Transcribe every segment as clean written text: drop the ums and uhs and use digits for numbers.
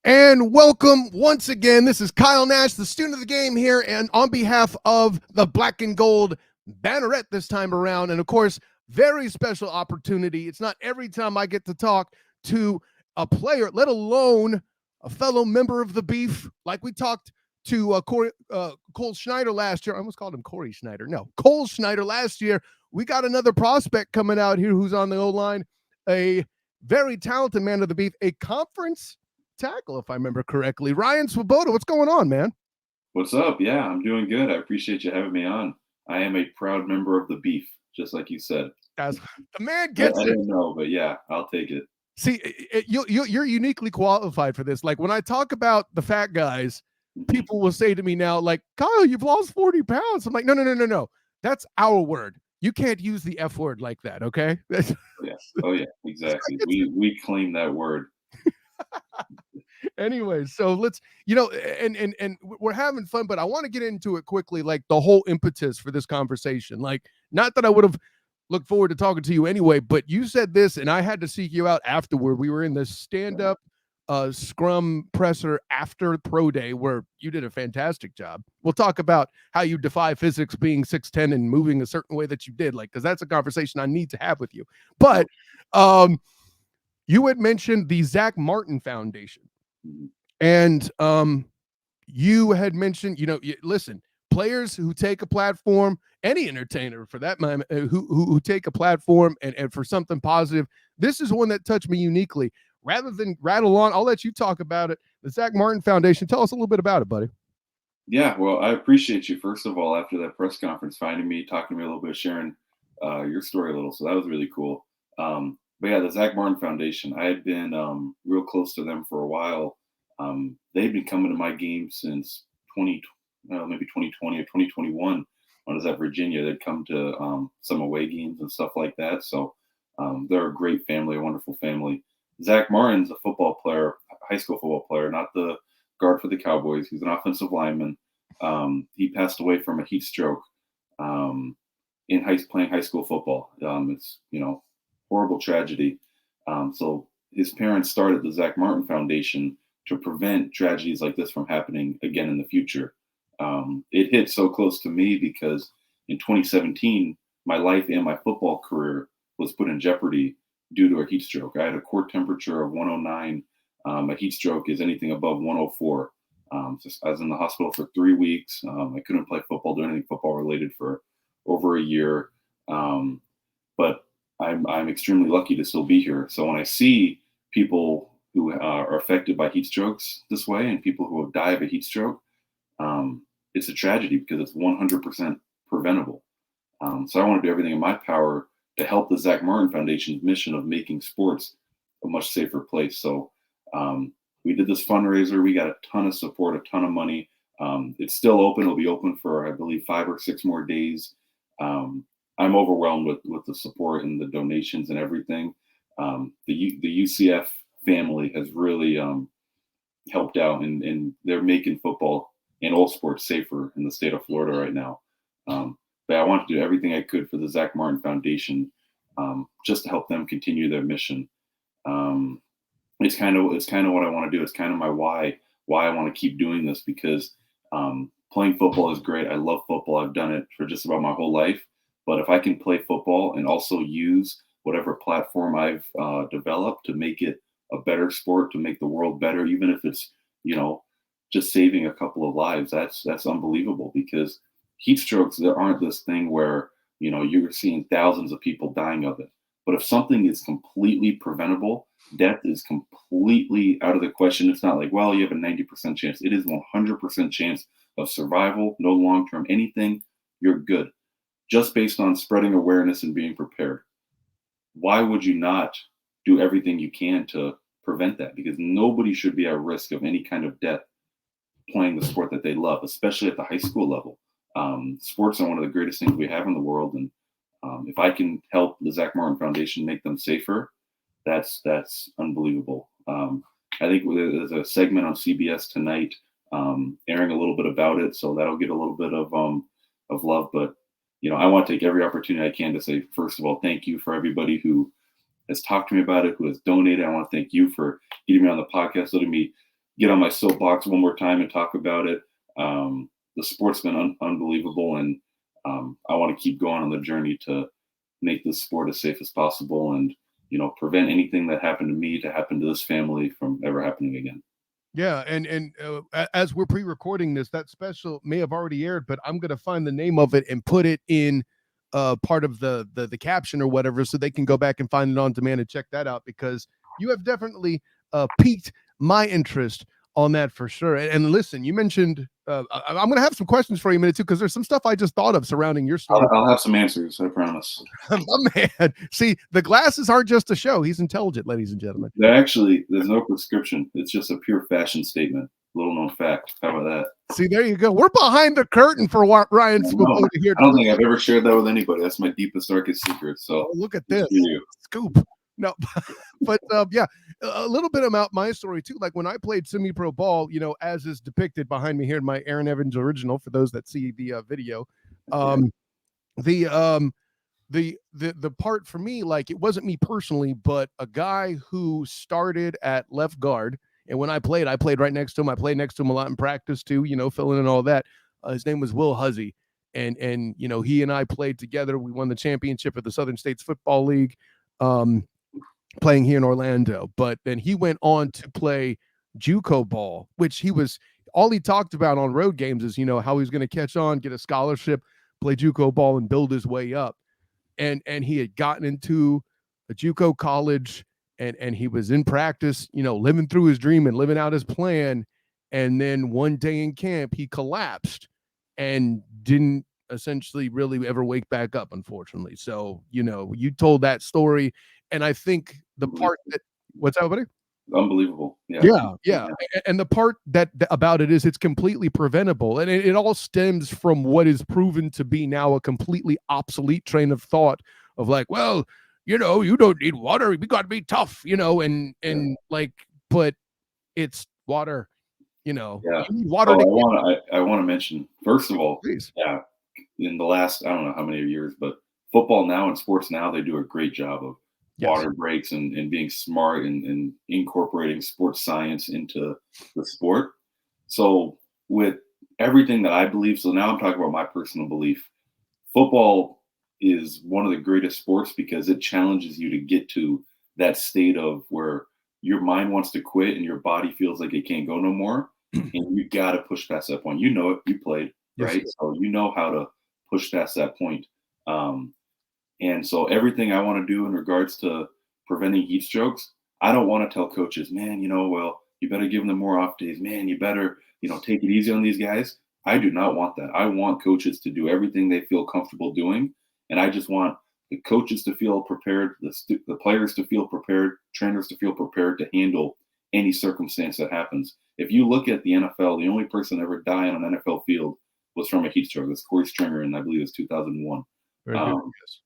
And welcome once again. This is Kyle Nash, the student of the game here, and on behalf of the Black and Gold Banneret this time around. And of course, very special opportunity. It's not every time I get to talk to a player, let alone a fellow member of the Beef, like we talked to Cole Schneider last year. I almost called him Corey Schneider. No, Cole Schneider last year. We got another prospect coming out here who's on the O-line, a very talented man of the Beef, a conference tackle, if I remember correctly. Ryan Swoboda, what's going on, man? What's up? Yeah, I'm doing good. I appreciate you having me on. I am a proud member of the Beef, just like you said. As the man I gets it. didn't know, but yeah, I'll take it. See, you're uniquely qualified for this. Like when I talk about the fat guys, people will say to me now, like, Kyle, you've lost 40 pounds. I'm like, no. That's our word. You can't use the F word like that, okay? Oh yeah, exactly. We claim that word. Anyway, so let's, and we're having fun, but I want to get into it quickly, like the whole impetus for this conversation. Like, not that I would have looked forward to talking to you anyway, but you said this, and I had to seek you out afterward. We were in the stand-up scrum presser after pro day where you did a fantastic job. We'll talk about how you defy physics being 6'10" and moving a certain way that you did, like, because that's a conversation I need to have with you. But you had mentioned the Zach Martin Foundation. And you had mentioned, listen, players who take a platform, any entertainer for that moment, who take a platform and for something positive. This is one that touched me uniquely. Rather than rattle on, I'll let you talk about it. The Zach Martin Foundation. Tell us a little bit about it, buddy. Yeah, well, I appreciate you first of all after that press conference finding me, talking to me a little bit, sharing your story a little. So that was really cool. But yeah, the Zach Martin Foundation. I had been real close to them for a while. They've been coming to my game since maybe 2020 or 2021 when I was at Virginia. They'd come to some away games and stuff like that. So they're a great family, a wonderful family. Zach Martin's a football player, high school football player, not the guard for the Cowboys. He's an offensive lineman. He passed away from a heat stroke playing high school football. It's horrible tragedy. So his parents started the Zach Martin Foundation to prevent tragedies like this from happening again in the future. It hit so close to me because in 2017, my life and my football career was put in jeopardy due to a heat stroke. I had a core temperature of 109. A heat stroke is anything above 104. So I was in the hospital for 3 weeks. I couldn't play football, do anything football related for over a year. But I'm extremely lucky to still be here. So when I see people who are affected by heat strokes this way and people who die of a heat stroke, it's a tragedy because it's 100% preventable. So I want to do everything in my power to help the Zach Martin Foundation's mission of making sports a much safer place. So we did this fundraiser. We got a ton of support, a ton of money. It's still open. It'll be open for, I believe, 5 or 6 more days. I'm overwhelmed with the support and the donations and everything. The UCF family has really helped out, and they're making football and all sports safer in the state of Florida right now. But I want to do everything I could for the Zach Martin Foundation just to help them continue their mission. It's kind of what I want to do. It's kind of my why I want to keep doing this, because playing football is great. I love football. I've done it for just about my whole life. But if I can play football and also use whatever platform I've developed to make it a better sport, to make the world better, even if it's, just saving a couple of lives, that's unbelievable. Because heat strokes, there aren't this thing where, you're seeing thousands of people dying of it. But if something is completely preventable, death is completely out of the question. It's not like, well, you have a 90% chance. It is 100% chance of survival, no long-term anything. You're good. Just based on spreading awareness and being prepared. Why would you not do everything you can to prevent that? Because nobody should be at risk of any kind of death playing the sport that they love, especially at the high school level. Sports are one of the greatest things we have in the world. And if I can help the Zach Martin Foundation make them safer, that's unbelievable. I think there's a segment on CBS tonight airing a little bit about it. So that'll get a little bit of love. But I want to take every opportunity I can to say, first of all, thank you for everybody who has talked to me about it, who has donated. I want to thank you for getting me on the podcast, letting me get on my soapbox one more time and talk about it. The sport's been unbelievable, and I want to keep going on the journey to make this sport as safe as possible, and prevent anything that happened to me to happen to this family from ever happening again. Yeah, and as we're pre-recording this, that special may have already aired, but I'm gonna find the name of it and put it in part of the caption or whatever, so they can go back and find it on demand and check that out, because you have definitely piqued my interest on that for sure. And listen, you mentioned I'm gonna have some questions for you in a minute too, because there's some stuff I just thought of surrounding your story. I'll have some answers, I promise. My man, see, the glasses aren't just a show. He's intelligent, ladies and gentlemen. There's no prescription. It's just a pure fashion statement. Little known fact. How about that? See, there you go. We're behind the curtain for Ryan Swoboda here. I don't think I've ever shared that with anybody. That's my deepest, darkest secret. So look at this scoop. No, but yeah, a little bit about my story too. Like when I played semi-pro ball, as is depicted behind me here in my Aaron Evans original, for those that see the video, the part for me, like, it wasn't me personally, but a guy who started at left guard. And when I played right next to him. I played next to him a lot in practice too, filling in all that. His name was Will Huzzy. And he and I played together. We won the championship of the Southern States Football League, playing here in Orlando. But then he went on to play JUCO ball, which all he talked about on road games is, how he was going to catch on, get a scholarship, play JUCO ball, and build his way up. And he had gotten into a JUCO college, and he was in practice, living through his dream and living out his plan. And then one day in camp, he collapsed and didn't essentially really ever wake back up, unfortunately. So, you told that story. And I think the part that, what's that, buddy? Unbelievable. Yeah. And the part that about it is it's completely preventable. And it all stems from what is proven to be now a completely obsolete train of thought of like, well, you don't need water. We got to be tough, like, but it's water, Yeah. You need water. I want to mention, first of all, Please. Yeah, in the last, I don't know how many years, but football now and sports now, they do a great job of water breaks and being smart and incorporating sports science into the sport. So with everything that I believe, so now I'm talking about my personal belief, football is one of the greatest sports because it challenges you to get to that state of where your mind wants to quit and your body feels like it can't go no more. And you got to push past that point. You know it, you played, right? Yes. So you know how to push past that point. And so everything I want to do in regards to preventing heat strokes, I don't want to tell coaches, man, well, you better give them more off days. Man, you better, take it easy on these guys. I do not want that. I want coaches to do everything they feel comfortable doing. And I just want the coaches to feel prepared, the players to feel prepared, trainers to feel prepared to handle any circumstance that happens. If you look at the NFL, the only person ever died on an NFL field was from a heat stroke. That's Corey Stringer, and I believe it was 2001. Very good. Yes.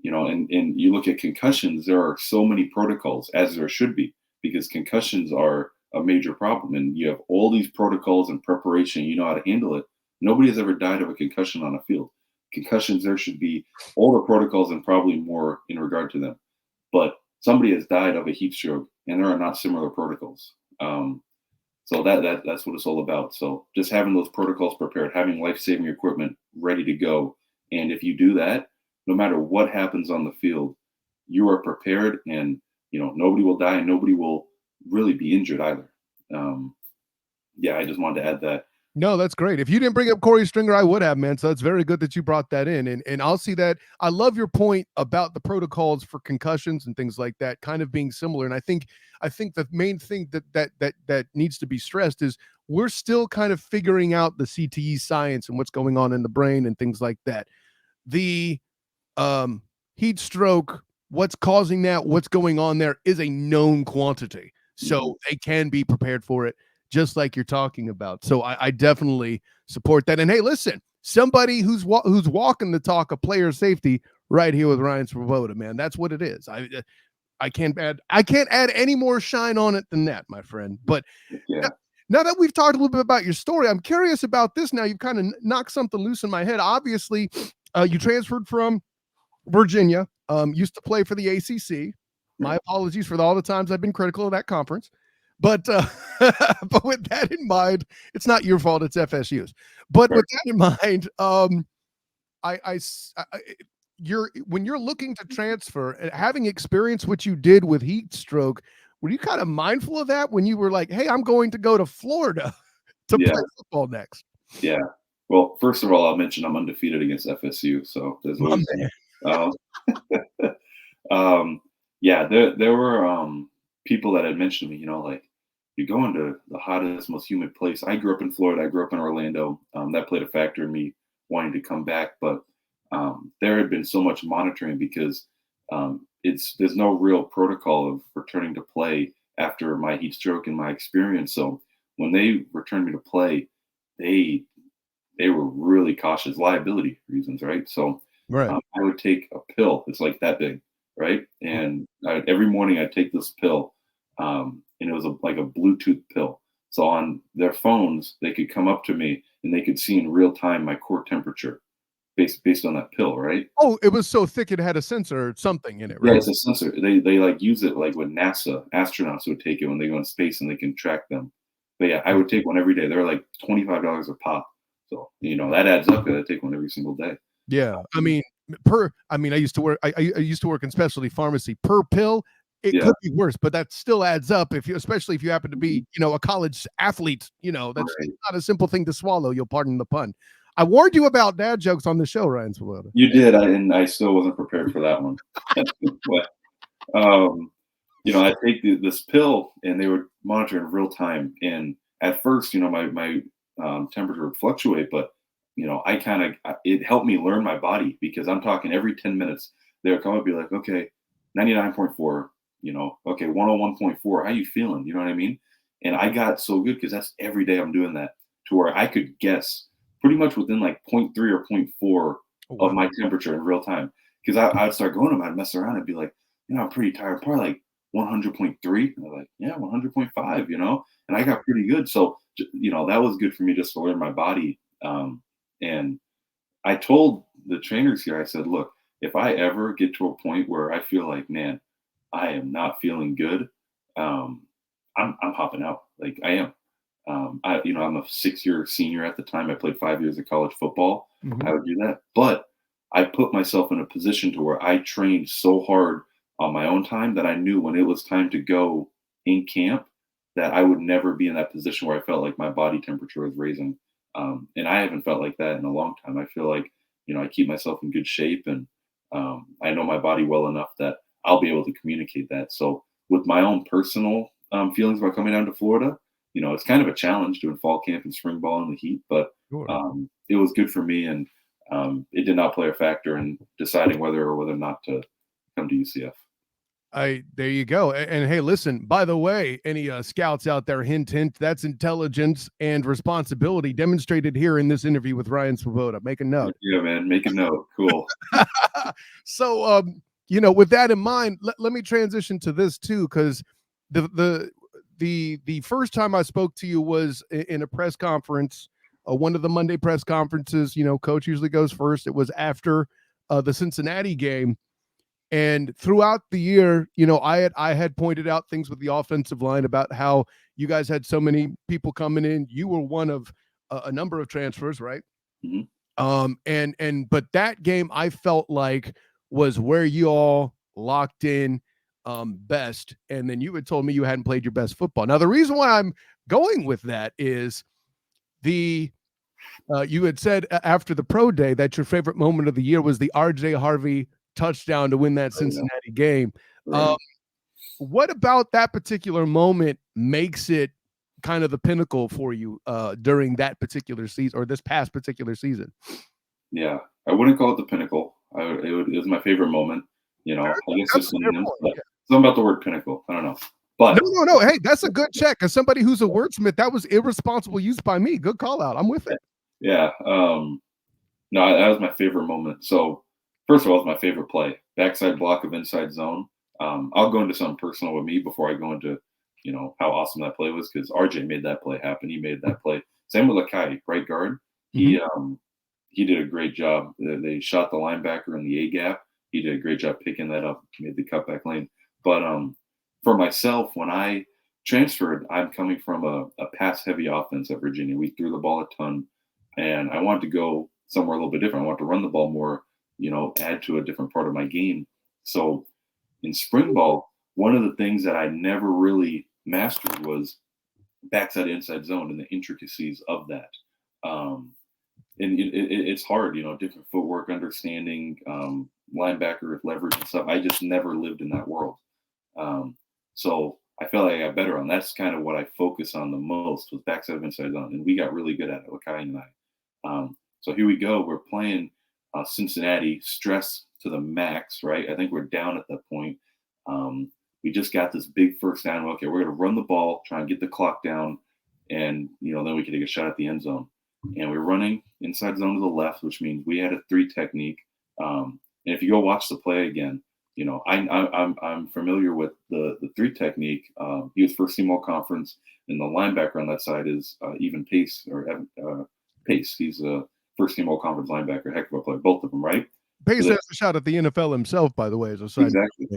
And you look at concussions, there are so many protocols, as there should be, because concussions are a major problem. And you have all these protocols and preparation, you know how to handle it. Nobody has ever died of a concussion on a field. Concussions, there should be all the protocols and probably more in regard to them. But somebody has died of a heat stroke, and there are not similar protocols. So that's what it's all about. So just having those protocols prepared, having life-saving equipment ready to go. And if you do that, no matter what happens on the field, you are prepared, and nobody will die and nobody will really be injured either. I just wanted to add that. No, that's great. If you didn't bring up Corey Stringer, I would have, man. So it's very good that you brought that in. And I'll see that. I love your point about the protocols for concussions and things like that kind of being similar. And I think the main thing that needs to be stressed is we're still kind of figuring out the CTE science and what's going on in the brain and things like that. The heat stroke, what's causing that, what's going on there is a known quantity. So they can be prepared for it, just like you're talking about. So I definitely support that. And hey, listen, somebody who's walking the talk of player safety right here with Ryan Swoboda, man. That's what it is. I can't add any more shine on it than that, my friend. But now that we've talked a little bit about your story, I'm curious about this. Now you've kind of knocked something loose in my head. Obviously, you transferred from Virginia, used to play for the ACC. My apologies for all the times I've been critical of that conference. But but with that in mind, it's not your fault. It's FSU's. But Right. with that in mind, you're when you're looking to transfer, having experienced what you did with heat stroke, were you kind of mindful of that when you were like, "Hey, I'm going to go to Florida to Yeah. play football next"? Yeah. Well, first of all, I'll mention I'm undefeated against FSU, so there's My always man. that. Um, yeah, there were people that had mentioned to me, like you're going to the hottest, most humid place. I grew up in Florida. I grew up in Orlando. That played a factor in me wanting to come back, but there had been so much monitoring because there's no real protocol of returning to play after my heat stroke and my experience. So when they returned me to play, they they were really cautious, liability reasons, right? So Right. I would take a pill. It's like that big, right? And every morning I'd take this pill, and it was like a Bluetooth pill. So on their phones, they could come up to me and they could see in real time my core temperature based on that pill, right? Oh, it was so thick it had a sensor or something in it, Yeah, right? it's a sensor. They like use it like with NASA astronauts would take it when they go in space and they can track them. But yeah, I would take one every day. They're like $25 a pop. So that adds up. I take one every single day. Yeah. I Um, mean, I used to work I used to work in specialty pharmacy. Per pill, it yeah, could be worse, but that still adds up if you especially if you happen to mhm, be, a college athlete, that's right. not a simple thing to swallow, you'll pardon the pun. I warned you about dad jokes on the show, Ryan Swoboda. You did, and I still wasn't prepared for that one. But, um, I take this pill, and they would monitor in real time. And at first, my temperature would fluctuate, but I kind of it helped me learn my body because I'm talking every 10 minutes they would come up and be like, okay, 99.4, okay, 101.4. How you feeling? You know what I mean? And I got so good because that's every day I'm doing that to where I could guess pretty much within like point 0.3 or point 0.4 Oh, of wow. my temperature in real time. Because I'd start going to them, I'd mess around and be like, I'm pretty tired, probably like 100.3. And they're like, yeah, 100.5, and I got pretty good. So, that was good for me just to learn my body. And I told the trainers here, I said, look, if I ever get to a point where I feel like, man, I am not feeling good, um, I'm hopping out. Like I am. I'm a 6-year senior at the time. I played 5 years of college football. Mhm. I would do that, but I put myself in a position to where I trained so hard on my own time that I knew when it was time to go in camp that I would never be in that position where I felt like my body temperature was raising. And I haven't felt like that in a long time. I feel like I keep myself in good shape, and I know my body well enough that I'll be able to communicate that. So with my own personal feelings about coming down to Florida, it's kind of a challenge doing fall camp and spring ball in the heat, but Sure. it was good for me, and it did not play a factor in deciding whether or not to come to UCF. I there you go. And hey, listen, by the way, any scouts out there, hint, hint, that's intelligence and responsibility demonstrated here in this interview with Ryan Swoboda. Make a note. Yeah, man, make a note. Cool. So, with that in mind, let me transition to this too, because the first time I spoke to you was in a press conference, one of the Monday press conferences. Coach usually goes first. It was after the Cincinnati game, and throughout the year, I had pointed out things with the offensive line about how you guys had so many people coming in. You were one of a number of transfers, right? Mhm. But that game I felt like was where you all locked in best. And then you had told me you hadn't played your best football. Now the reason why I'm going with that is the you had said after the pro day that your favorite moment of the year was the RJ Harvey touchdown to win that Oh, yeah. Cincinnati game. Uh, Right. what about that particular moment makes it kind of the pinnacle for you during that particular season or this past particular season? Yeah. I wouldn't call it the pinnacle. It was my favorite moment. I guess That's there's a fair synonyms, point. but Yeah. something about the word pinnacle. I don't know. No, But no, no. Hey, that's a good check. As somebody who's a wordsmith, that was irresponsible use by me. Good call out. I'm with it. yeah, no, that was my favorite moment. So, first of all, it's my favorite play. Backside block of inside zone. I'll go into something personal with me before I go into, how awesome that play was because RJ made that play happen. He made that play. Same with Lakai, right guard. Mhm. He did a great job. They shot the linebacker in the A gap. He did a great job picking that up, made the cutback lane. But for myself, when I transferred, I'm coming from a pass heavy offense at Virginia. We threw the ball a ton, and I wanted to go somewhere a little bit different. I wanted to run the ball more, add to a different part of my game. So in spring ball, one of the things that I never really mastered was backside inside zone and the intricacies of that. Um, and it's hard, different footwork, understanding, linebacker with leverage and stuff. I just never lived in that world. So I felt like I got better on. That's kind of what I focus on the most was backside of inside zone, and we got really good at it, Lakai and I. So here we go. We're playing Cincinnati, stress to the max, right? I think we're down at that point. We just got this big first down. Okay, we're going to run the ball, try and get the clock down, and then we can take a shot at the end zone. And we're running inside zone to the left, which means we had a 3 technique. And if you go watch the play again, I'm familiar with the 3 technique. He was first team all conference, and the linebacker on that side is even Pace or Pace. He's a first team all conference linebacker, heck of a player, both of them, right? Pace has a shot at the NFL himself, by the way, as a side. Exactly.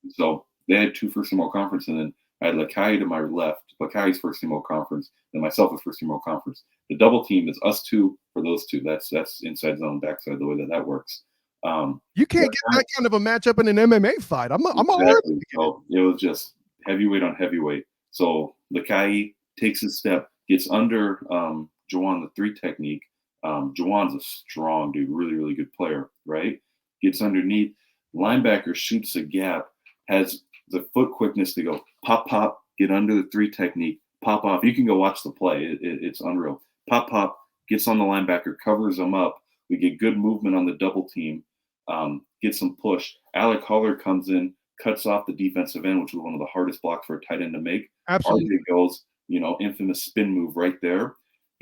So they had 2 first team all conference, and then I had Lakai to my left. Lakai's first team all conference, and myself as first team all conference. The double team is us 2 for those 2. That's inside zone, backside, the way that works. You can't get that kind of a matchup in an MMA fight. I'm exactly. So it was just heavyweight on heavyweight. So Lakai takes a step, gets under Jawan, the 3 technique. Jawan's a strong dude, really, really good player, right? Gets underneath. Linebacker shoots a gap, has the foot quickness to go pop, pop, get under the 3 technique, pop off. You can go watch the play. It's unreal. Pop, pop, gets on the linebacker, covers him up. We get good movement on the double team, get some push. Alec Holler comes in, cuts off the defensive end, which was one of the hardest blocks for a tight end to make. Absolutely. RJ goes, infamous spin move right there.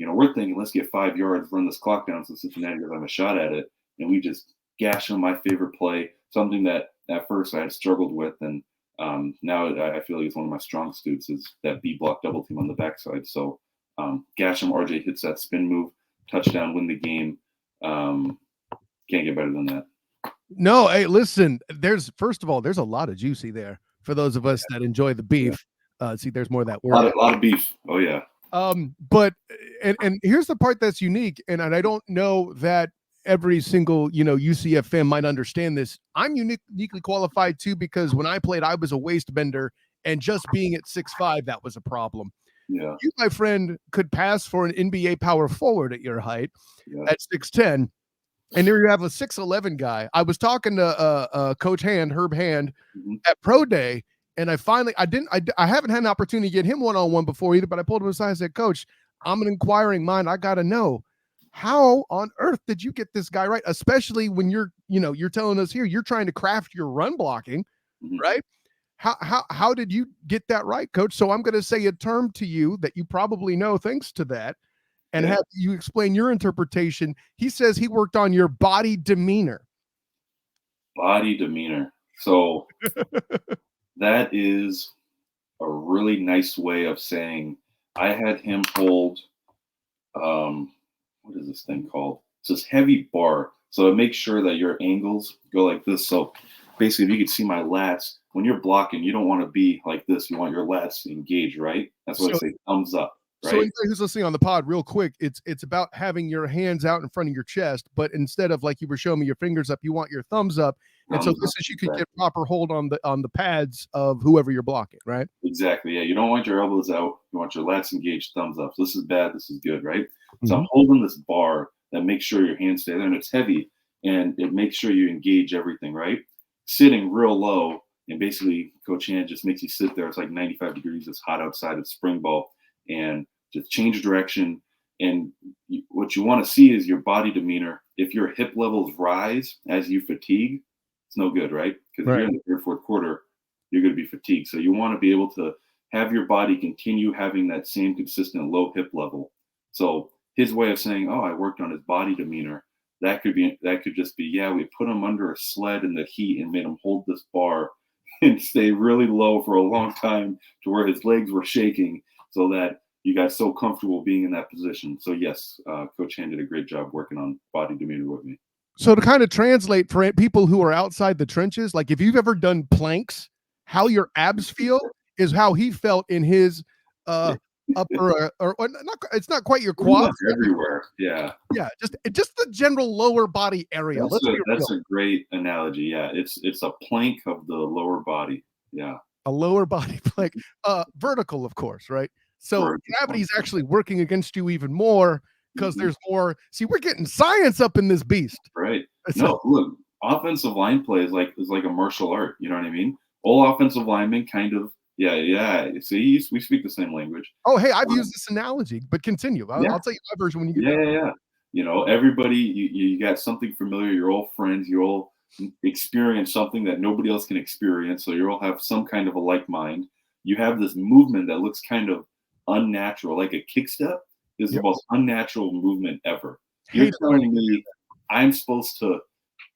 We're thinking, let's get 5 yards, run this clock down so Cincinnati doesn't have a shot at it. And we just gash on my favorite play, something that at first I had struggled with. And now I feel like it's one of my strong suits is that B block double team on the backside. So gash him, RJ hits that spin move, touchdown, win the game. Can't get better than that. No, hey, listen, first of all, there's a lot of juicy there for those of us that enjoy the beef. See, there's more of that word. A lot of beef. Oh, yeah. But and here's the part that's unique, and I don't know that every single UCF fan might understand this. I'm uniquely qualified too because when I played, I was a waist bender, and just being at 6'5", that was a problem. Yeah, you, my friend, could pass for an NBA power forward at your height at 6'10", and there you have a 6'11" guy. I was talking to Coach Herb Hand, at Pro Day. And I haven't had an opportunity to get him one-on-one before either, but I pulled him aside and said, Coach, I'm an inquiring mind. I got to know, how on earth did you get this guy right? Especially when you're telling us here, you're trying to craft your run blocking, right? How did you get that right, Coach? So I'm going to say a term to you that you probably know thanks to that, and have you explain your interpretation. He says he worked on your body demeanor. Body demeanor. So that is a really nice way of saying I had him hold, what is this thing called? It's this heavy bar. So it makes sure that your angles go like this. So basically, if you can see my lats, when you're blocking, you don't want to be like this. You want your lats engaged, right? That's why I say thumbs up. Right? So anybody who's listening on the pod, real quick, it's about having your hands out in front of your chest, but instead of like you were showing me your fingers up, you want your thumbs up. And so this is you can get proper hold on the pads of whoever you're blocking, right? Exactly. Yeah. You don't want your elbows out. You want your lats engaged, thumbs up. So this is bad. This is good, right? So I'm holding this bar that makes sure your hands stay there, and it's heavy, and it makes sure you engage everything, right? Sitting real low, and basically Coach Hand just makes you sit there. It's like 95 degrees. It's hot outside. It's spring ball, and just change direction. And what you want to see is your body demeanor. If your hip levels rise as you fatigue, it's no good, right? Because if you're in the third, fourth quarter, you're going to be fatigued. So you want to be able to have your body continue having that same consistent low hip level. So his way of saying, "Oh, I worked on his body demeanor," that could just be, yeah, we put him under a sled in the heat and made him hold this bar and stay really low for a long time to where his legs were shaking, so that you got so comfortable being in that position. So yes, Coach Hand did a great job working on body demeanor with me. So to kind of translate for people who are outside the trenches, like if you've ever done planks, how your abs feel is how he felt in his Yeah. upper or not. It's not quite your Pretty much quads. everywhere. Yeah. Yeah, just the general lower body area. Let's be real. That's a great analogy. Yeah. It's a plank of the lower body. Yeah. A lower body plank, vertical, of course, right? So Vertical. gravity's actually working against you even more because Mhm. there's more. See, we're getting science up in this beast. Right. So, No, look, offensive line play is like a martial art. You know what I mean? All offensive linemen kind of, yeah, yeah. See, we speak the same language. oh, hey, I've Um, used this analogy, but continue. I'll yeah, tell you my version when you get yeah, done. yeah, yeah. You know, everybody, you got something familiar. You're all friends. You all experience something that nobody else can experience. So you all have some kind of a like mind. You have this movement that looks kind of unnatural, like a kick step is the Yep. most unnatural movement ever. You're Hate it when telling me I'm supposed to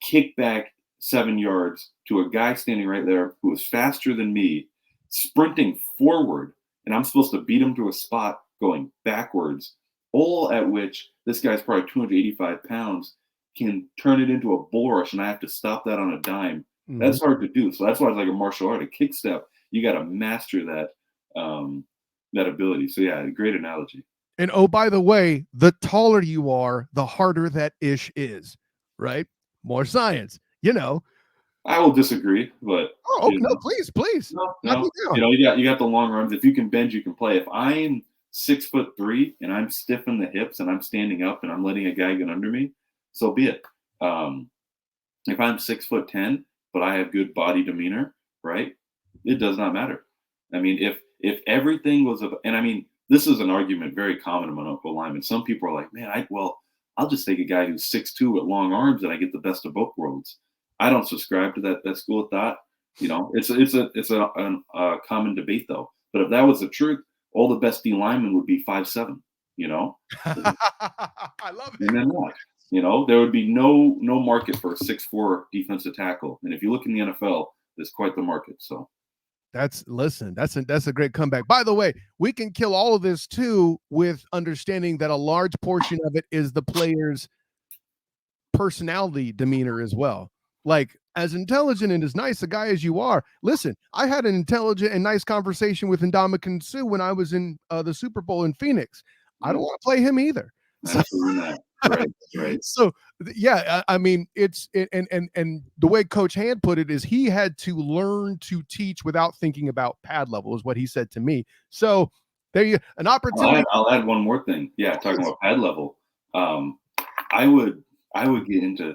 kick back 7 yards to a guy standing right there who is faster than me, sprinting forward, and I'm supposed to beat him to a spot going backwards, all at which this guy's probably 285 pounds can turn it into a bull rush, and I have to stop that on a dime. Mhm. That's hard to do. So that's why it's like a martial art, a kick step. You got to master that ability. So yeah, great analogy. And oh, by the way, the taller you are, the harder that ish is, right? More science, you know. I will disagree, but Oh, you no, know, please, no, knock me no. down. You got the long arms. If you can bend, you can play. If I'm 6'3" and I'm stiff in the hips and I'm standing up and I'm letting a guy get under me, so be it. Um, if I'm 6'10", but I have good body demeanor, right? It does not matter. I mean, if everything was and I mean, this is an argument very common among Uncle linemen. Some people are like, man, I'll just take a guy who's 6'2" with long arms and I get the best of both worlds. I don't subscribe to that school of thought. You know, it's a common debate though. But if that was the truth, all the best D linemen would be 5'7". You know, I love and it. then what? You know, there would be no market for a 6'4" defensive tackle. And if you look in the NFL, there's quite the market. So That's a great comeback. By the way, we can kill all of this too with understanding that a large portion of it is the player's personality demeanor as well. Like as intelligent and as nice a guy as you are, listen, I had an intelligent and nice conversation with Ndamukong Suh when I was in the Super Bowl in Phoenix. I don't yeah, want to play him either. So, absolutely not. Right, right. so yeah, I mean, and the way Coach Hand put it is he had to learn to teach without thinking about pad level, is what he said to me. So there you an opportunity. I'll add one more thing. Yeah, talking about pad level. Um, I would I would get into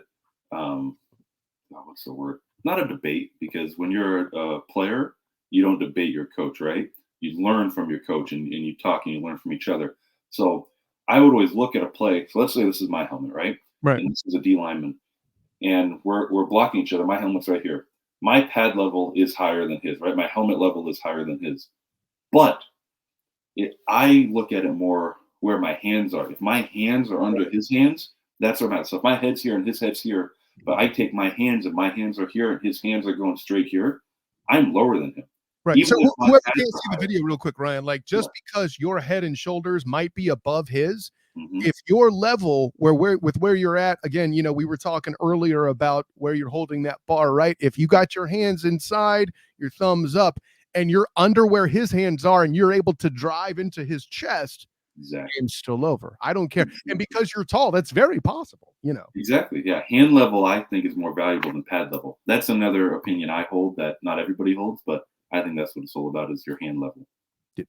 what's the word? Not a debate because when you're a player, you don't debate your coach, right? You learn from your coach and you talk and you learn from each other. So I would always look at a play. So let's say this is my helmet, right? Right. And this is a D lineman, and we're blocking each other. My helmet's right here. My pad level is higher than his, right? My helmet level is higher than his. But I look at it more where my hands are. If my hands are under his hands, that's what matters. So if my head's here and his head's here, but I take my hands and my hands are here and his hands are going straight here, I'm lower than him. Right. Even So if my whoever pads can't are see the higher. video real quick, Ryan, like Yeah. just because your head and shoulders might be above his, Hmm. if your level where you're at, again, we were talking earlier about where you're holding that bar, right? If you got your hands inside, your thumbs up, and you're under where his hands are, and you're able to drive into his chest, Exactly. game's still over. I don't care. And Exactly. because you're tall, that's very possible. Exactly. Yeah. Hand level, I think, is more valuable than pad level. That's another opinion I hold that not everybody holds, but I think that's what it's all about is your hand level.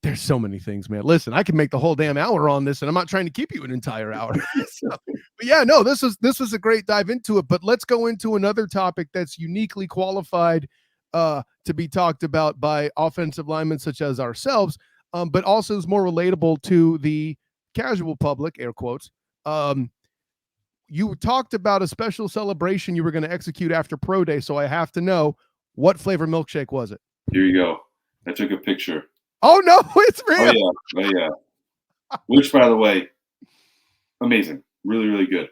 There's so many things, man. Listen, I can make the whole damn hour on this, and I'm not trying to keep you an entire hour. So, but yeah, no, this was a great dive into it. But let's go into another topic that's uniquely qualified to be talked about by offensive linemen such as ourselves, but also is more relatable to the casual public, air quotes. Um, you talked about a special celebration you were going to execute after pro day, so I have to know what flavor milkshake was it? Here you go. I took a picture. Oh no, it's Oh real. yeah. Oh yeah. Which, by the way, amazing. Really, really good.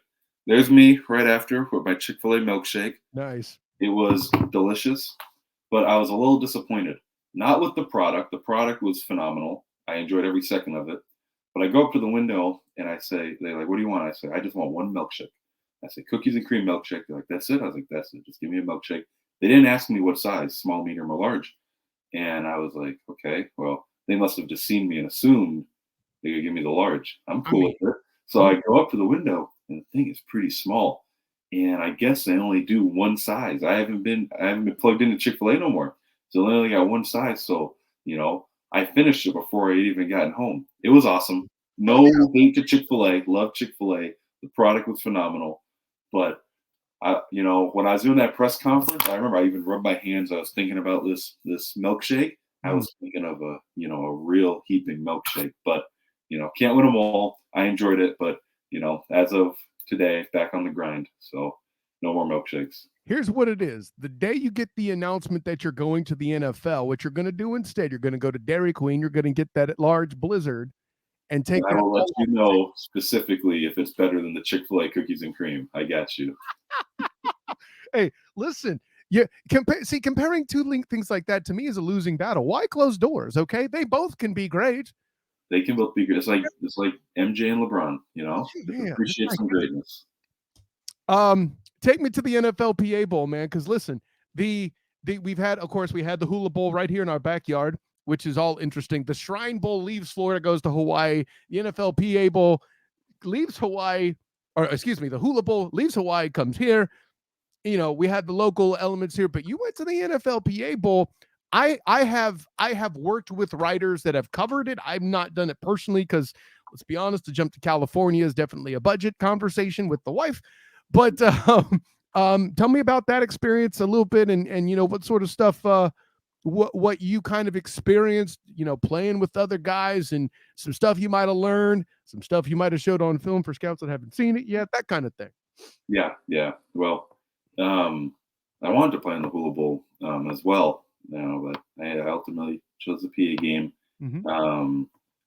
There's me right after with my Chick-fil-A milkshake. Nice. It was delicious, but I was a little disappointed. Not with the product. The product was phenomenal. I enjoyed every second of it. But I go up to the window and I say, they're like, what do you want? I say, I just want one milkshake. I say, cookies and cream milkshake. They're like, that's it? I was like, that's it. Just give me a milkshake. They didn't ask me what size, small, medium, or large. And I was like, okay, well, they must have just seen me and assumed they could give me the large. I'm I cool mean, with it. So I go up to the window, and the thing is pretty small. And I guess they only do one size. I haven't been plugged into Chick-fil-A no more. So they only got one size. So, I finished it before I had even gotten home. It was awesome. oh No yeah, hate to Chick-fil-A. Love Chick-fil-A. The product was phenomenal. But when I was doing that press conference, I remember I even rubbed my hands. I was thinking about this milkshake. I mm. was thinking of a real heaping milkshake. But can't win them all. I enjoyed it, but as of today, back on the grind. So no more milkshakes. Here's what it is. The day you get the announcement that you're going to the NFL, what you're going to do instead, you're going to go to Dairy Queen, you're going to get that large Blizzard and And take I that will let all you know specifically if it's better than the Chick-fil-A cookies and cream. I got you. Hey, listen, yeah, comparing two things like that to me is a losing battle. Why close doors? Okay, they both can be great. They can both be good. It's like MJ and LeBron. Just Man, it's appreciate like some greatness. take me to the NFLPA Bowl, man. Because listen, the we've had, of course, we had the Hula Bowl right here in our backyard, which is all interesting. The Shrine Bowl leaves Florida, goes to Hawaii. The NFLPA Bowl leaves Hawaii, or excuse me, the Hula Bowl leaves Hawaii, comes here. We had the local elements here, but you went to the NFLPA Bowl. I have worked with writers that have covered it. I've not done it personally because let's be honest, to jump to California is definitely a budget conversation with the wife. But tell me about that experience a little bit, and what sort of stuff, what you kind of experienced, playing with other guys, and some stuff you might have learned, some stuff you might have showed on film for scouts that haven't seen it yet, that kind of thing. Yeah, yeah. Well, um, I wanted to play in the Hula Bowl as well, but I ultimately chose the PA game. Mm-hmm.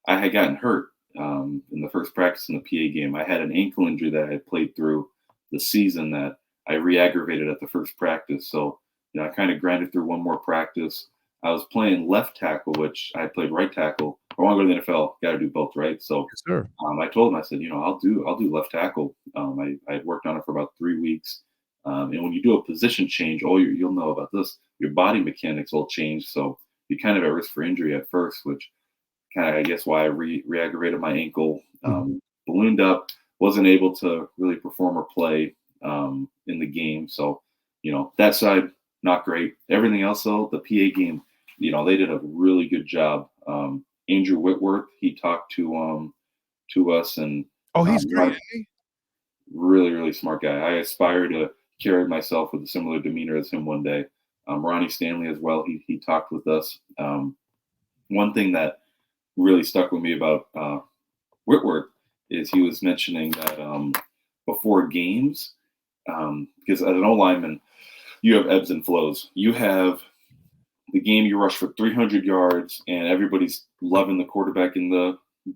I had gotten hurt in the first practice in the PA game. I had an ankle injury that I had played through the season that I re-aggravated at the first practice. So, I kind of grinded through one more practice. I was playing left tackle, which I played right tackle. I want to go to the NFL, got to do both, right? So Yes, sir. I told him, I said, I'll do left tackle. I had worked on it for about 3 weeks. And when you do a position change, you'll know about this, your body mechanics will change. So you're kind of at risk for injury at first, which kind of, I guess, why I re-aggravated my ankle, Mhm. ballooned up, wasn't able to really perform or play in the game. So, that side, not great. Everything else, though, the PA game, they did a really good job. Andrew Whitworth, he talked to us, and Oh, he's great, Ron- isn't he? really, really smart guy. I aspire to carry myself with a similar demeanor as him one day. Ronnie Stanley as well. He talked with us. One thing that really stuck with me about Whitworth is he was mentioning that before games, because as an O lineman, you have ebbs and flows. You have the game you rush for 300 yards and everybody's loving the quarterback and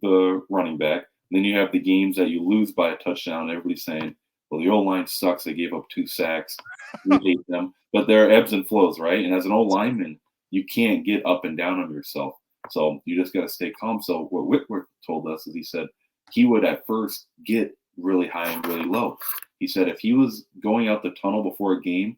the running back. And then you have the games that you lose by a touchdown. And everybody's saying, well, the O line sucks. They gave up 2 sacks. We hate them. But there are ebbs and flows, right? And as an O lineman, you can't get up and down on yourself. So you just got to stay calm. So what Whitworth told us is he said he would at first get really high and really low. He said if he was going out the tunnel before a game,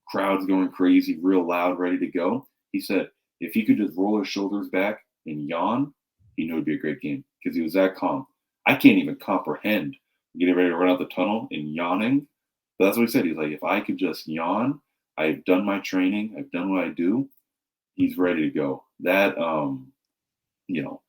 crowds going crazy, real loud, ready to go. He said if he could just roll his shoulders back and yawn, he knew it'd be a great game because he was that calm. I can't even comprehend getting ready to run out the tunnel and yawning. But that's what he said. He's like, if I could just yawn, I've done my training, I've done what I do. He's ready to go. That you know,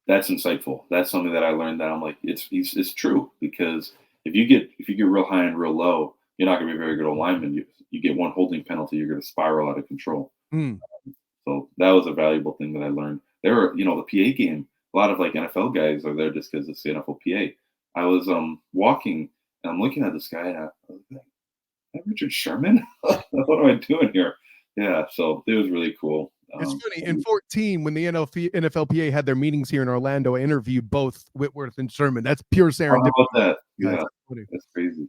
that's insightful. That's something that I learned that I'm like, it's true because if you get real high and real low, you're not gonna be a very good lineman. You get one holding penalty, you're gonna spiral out of control. Mm. So that was a valuable thing that I learned. There were, the PA game, a lot of like NFL guys are there just because it's the NFL PA. I was walking and I'm looking at this guy and I was like, that Richard Sherman? What am I doing here? Yeah, so it was really cool. It's funny. In 14, when the NFLPA had their meetings here in Orlando, I interviewed both Whitworth and Sherman. That's pure How serendipity, about that? guys. Yeah, That's funny. that's crazy.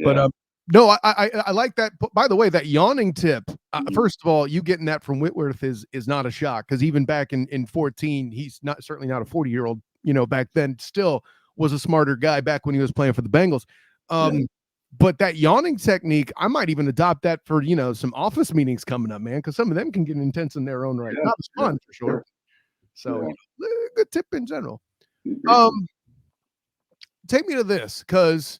But Yeah. no, I like that. By the way, that yawning tip. Mhm. First of all, you getting that from Whitworth is not a shock because even back in 14, he's not certainly not a 40-year-old. Back then, still was a smarter guy back when he was playing for the Bengals. Yeah. But that yawning technique, I might even adopt that for, some office meetings coming up, man, because some of them can get intense in their own right. Yeah, Not as yeah, fun for sure. sure. So, Yeah, good tip in general. great tip. Um, Take me to this, because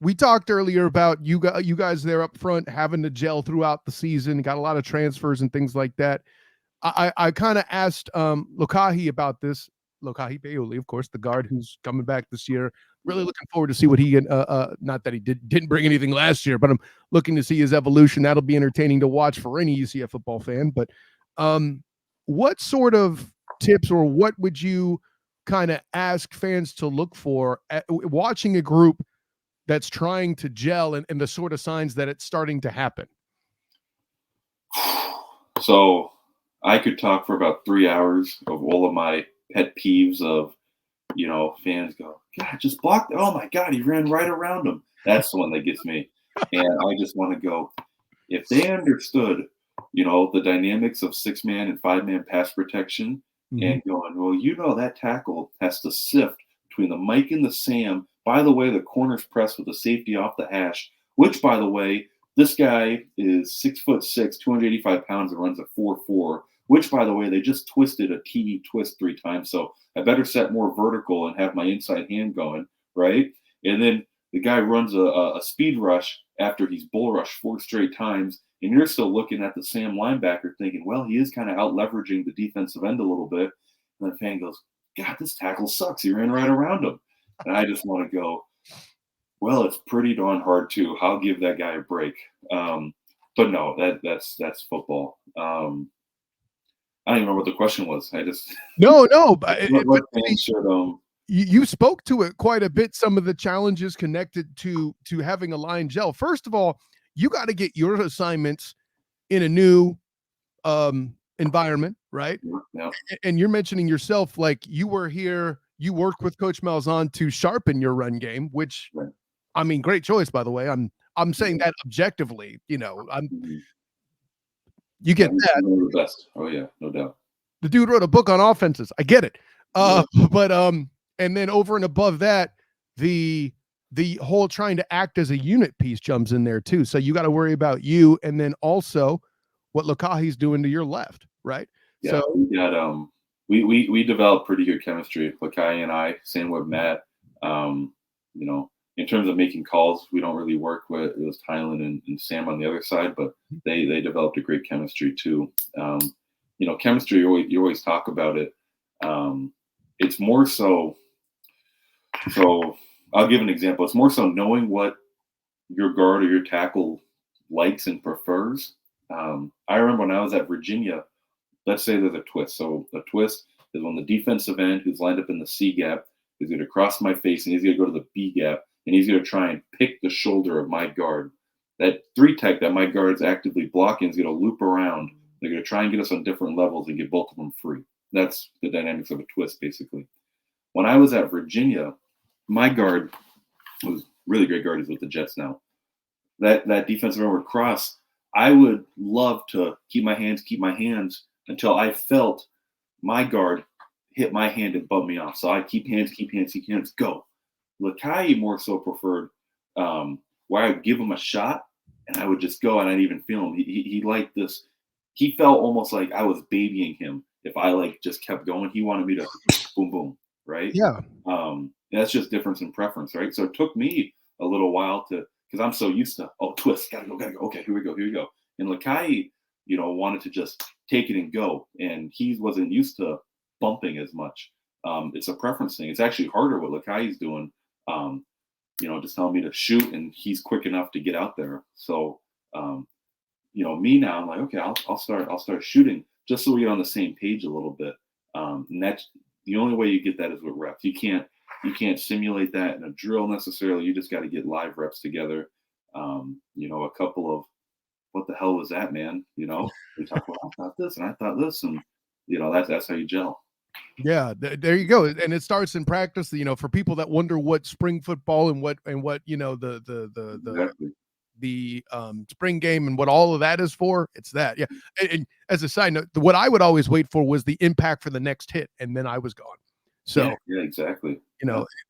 we talked earlier about you guys there up front having to gel throughout the season, got a lot of transfers and things like that. I kind of asked Lokahi about this. Lokahi Bayuli, of course, the guard who's coming back this year. Really looking forward to see what he can. Not that he didn't bring anything last year, but I'm looking to see his evolution. That'll be entertaining to watch for any UCF football fan. But what sort of tips, or what would you kind of ask fans to look for at watching a group that's trying to gel, and the sort of signs that it's starting to happen? So I could talk for about 3 hours of all of my pet peeves of, fans go, God, just blocked. Oh my God, he ran right around him. That's the one that gets me. And I just want to go, if they understood, the dynamics of 6-man and 5-man pass protection, and going, well, that tackle has to sift between the Mike and the Sam. By the way, the corner's pressed with the safety off the hash, which, by the way, this guy is 6'6", 285 pounds, and runs a 4.4. Which, by the way, they just twisted a TE twist 3 times. So I better set more vertical and have my inside hand going, right? And then the guy runs a speed rush after he's bull rushed 4 straight times. And you're still looking at the Sam linebacker thinking, well, he is kind of out leveraging the defensive end a little bit. And the fan goes, God, this tackle sucks. He ran right around him. And I just want to go, well, it's pretty darn hard too. I'll give that guy a break. But no, that's football. I don't even remember what the question was. I just no, but what fans should you spoke to it quite a bit. Some of the challenges connected to having a line gel. First of all, you got to get your assignments in a new environment, right? yeah. And you're mentioning yourself, like you were here, you worked with Coach Malzahn to sharpen your run game, which Right. I mean, great choice, by the way. I'm saying that objectively, you get that. The best. Oh yeah, no doubt. The dude wrote a book on offenses. I get it. But and then over and above that, the whole trying to act as a unit piece jumps in there too. So you got to worry about you, and then also what Lokahi's doing to your left, right? Yeah, So we got we developed pretty good chemistry, Lakai and I, same with Matt. In terms of making calls, we don't really work with, it was Tylen and Sam on the other side, but they developed a great chemistry too. Chemistry, you always talk about it. It's more so I'll give an example. It's more so knowing what your guard or your tackle likes and prefers. I remember when I was at Virginia, let's say there's a twist. So a twist is when the defensive end who's lined up in the C gap is going to cross my face and he's going to go to the B gap and he's going to try and pick the shoulder of my guard. That 3-tech that my guard's actively blocking is going to loop around. They're going to try and get us on different levels and get both of them free. That's the dynamics of a twist, basically. When I was at Virginia, my guard was really great guard. He's with the Jets now. That defensive end would cross. I would love to keep my hands until I felt my guard hit my hand and bump me off. So I keep hands, go. Lakai more so preferred where I would give him a shot and I would just go and I'd even feel him. He liked this. He felt almost like I was babying him. If I just kept going, he wanted me to boom, boom, right? yeah. That's just difference in preference, right? So it took me a little while because I'm so used to, twist, gotta go. Okay, here we go. And Lakai, wanted to just take it and go. And he wasn't used to bumping as much. It's a preference thing. It's actually harder what Lakai's doing, just telling me to shoot and he's quick enough to get out there. So, me now, I'm like, okay, I'll start shooting just so we get on the same page a little bit. And that's the only way you get that is with reps. You can't simulate that in a drill necessarily. You just got to get live reps together. A couple of what the hell was that, man? We talk about I thought this and I thought this, and that's how you gel. Yeah, there you go. And it starts in practice. For people that wonder what spring football and what Exactly. the spring game and what all of that is for, it's that. Yeah. And as a side note, what I would always wait for was the impact for the next hit, and then I was gone. So yeah, exactly.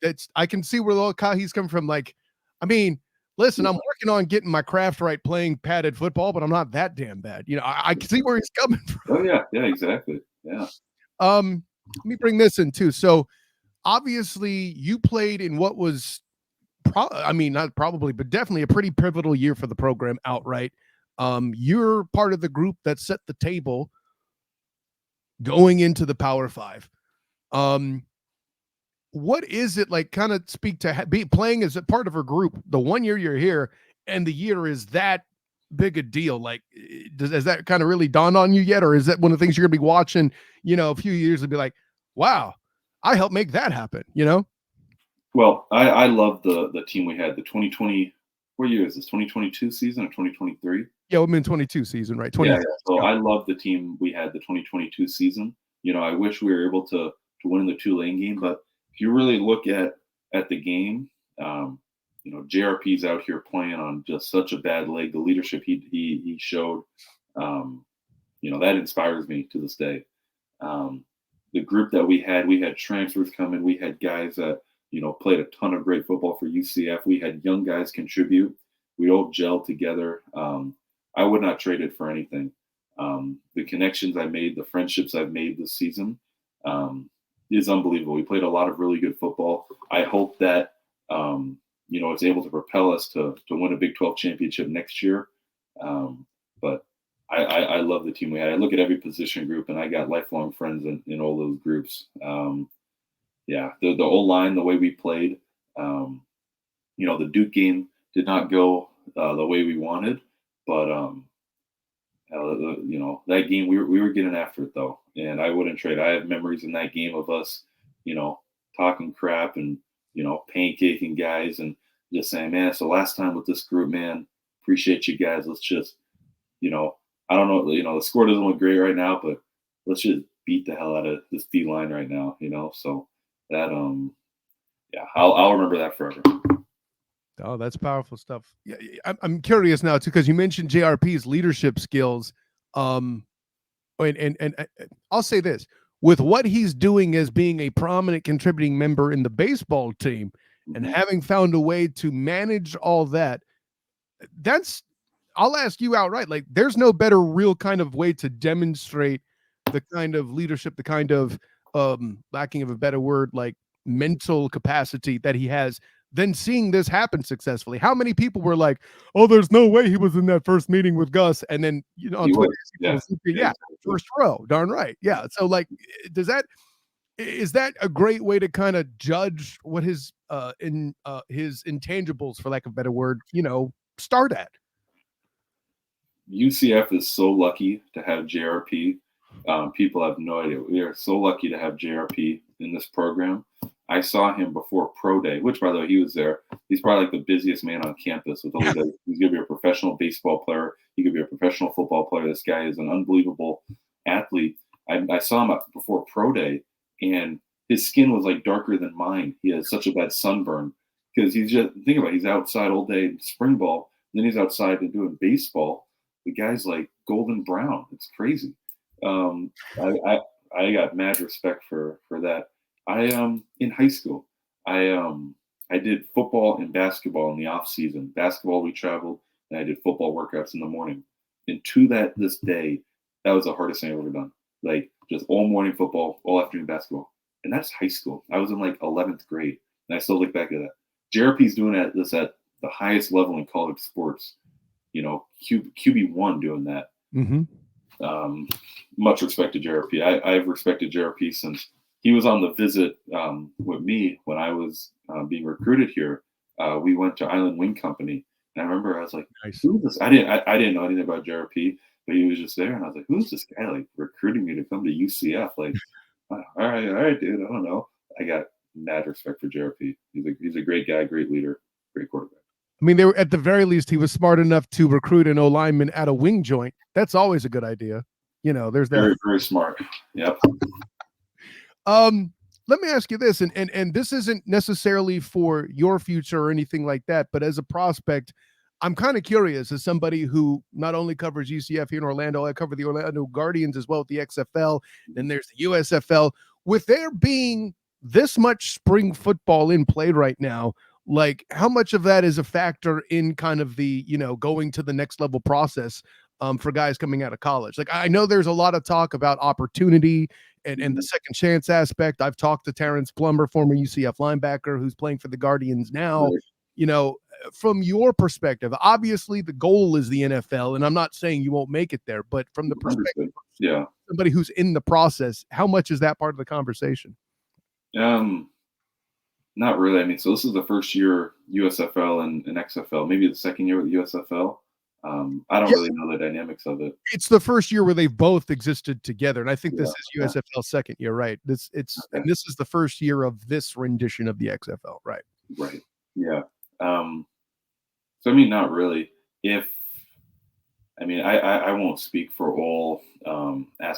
that's I can see where Kahi's come from. Like, I mean, Listen, I'm working on getting my craft right playing padded football, but I'm not that damn bad. I can see where he's coming from. Oh yeah, yeah, exactly. Yeah. Let me bring this in too. So obviously you played in what was not probably, but definitely a pretty pivotal year for the program outright. You're part of the group that set the table going into the Power Five. What is it like? Kind of speak to be playing as a part of a group. The 1 year you're here, and the year is that big a deal. Like, has that kind of really dawned on you yet, or is that one of the things you're gonna be watching? A few years and be like, wow, I helped make that happen. Well, I love the team we had. The 2020, what year is this? 2022 season or 2023? Yeah, I'm in 22 season, right? Yeah, 20. yeah. So I love the team we had the 2022 season. I wish we were able to win the Tulane game, but if you really look at the game, JRP's out here playing on just such a bad leg. The leadership he showed, that inspires me to this day. The group that we had transfers coming. We had guys that played a ton of great football for UCF. We had young guys contribute. We all gelled together. I would not trade it for anything. The connections I made, the friendships I've made this season is unbelievable. We played a lot of really good football. I hope that it's able to propel us to win a Big 12 championship next year. But I love the team we had. I look at every position group, and I got lifelong friends in all those groups. The O-line, the way we played, the Duke game did not go the way we wanted, but that game we were getting after it though, and I wouldn't trade. I have memories in that game of us, talking crap and pancaking guys and just saying, man, it's the last time with this group, man. Appreciate you guys. Let's just, I don't know, the score doesn't look great right now, but let's just beat the hell out of this D line right now, So that I'll remember that forever. Oh, that's powerful stuff. Yeah, I'm curious now too, because you mentioned JRP's leadership skills. And I'll say this: with what he's doing as being a prominent contributing member in the baseball team, and having found a way to manage all that, I'll ask you outright. Like, there's no better real kind of way to demonstrate the kind of leadership, the kind of lacking of a better word, like mental capacity that he has, than seeing this happen successfully. How many people were like, "Oh, there's no way he was in that first meeting with Gus," and then on Twitter, first row, darn right, yeah. So like, is that a great way to kind of judge what his intangibles, for lack of a better word, start at? UCF is so lucky to have JRP. People have no idea. We are so lucky to have JRP in this program. I saw him before Pro Day, which, by the way, he was there. He's probably like the busiest man on campus with all the He's going to be a professional baseball player. He could be a professional football player. This guy is an unbelievable athlete. I saw him before Pro Day, and his skin was like darker than mine. He has such a bad sunburn because think about it, he's outside all day in spring ball. Then he's outside and doing baseball. The guy's like golden brown. It's crazy. I got mad respect for that. In high school, I did football and basketball in the off season. Basketball, we traveled, and I did football workouts in the morning. And to this day, that was the hardest thing I've ever done. Like, just all morning football, all afternoon basketball. And that's high school. I was in like 11th grade, and I still look back at that. JRP's doing this at the highest level in college sports. QB1 doing that. Much respect to JRP. I've respected JRP since he was on the visit with me when I was being recruited here. We went to Island Wing Company, and I remember I was like, nice. "Who is this?" I didn't know anything about JRP, but he was just there, and I was like, "Who's this guy like recruiting me to come to UCF?" Like, all right, dude. I don't know. I got mad respect for JRP. He's a great guy, great leader, great quarterback. I mean, they were, at the very least, he was smart enough to recruit an O-lineman at a wing joint. That's always a good idea. There's that. Very, very smart. Yep. Let me ask you this, and this isn't necessarily for your future or anything like that, but as a prospect, I'm kind of curious, as somebody who not only covers UCF here in Orlando, I cover the Orlando Guardians as well at the XFL, and there's the USFL. With there being this much spring football in play right now, like how much of that is a factor in kind of the, going to the next level process for guys coming out of college? Like I know there's a lot of talk about opportunity and the Mhm. second chance aspect. I've talked to Terrence Plummer, former UCF linebacker who's playing for the Guardians now. Right. You know, from your perspective, obviously the goal is the NFL, and I'm not saying you won't make it there, but from the perspective Understood. Yeah. of somebody who's in the process, how much is that part of the conversation? Um, Not really. I mean, so this is the first year USFL and XFL, maybe the second year with USFL. I don't Yeah, really know the dynamics of it. it's the first year where they've both existed together, and I think this Yeah. is Okay. USFL's second year, right? And Okay. this is the first year of this rendition of the XFL, right? Right. Yeah. Um, so I mean, not really. If I mean, I won't speak for all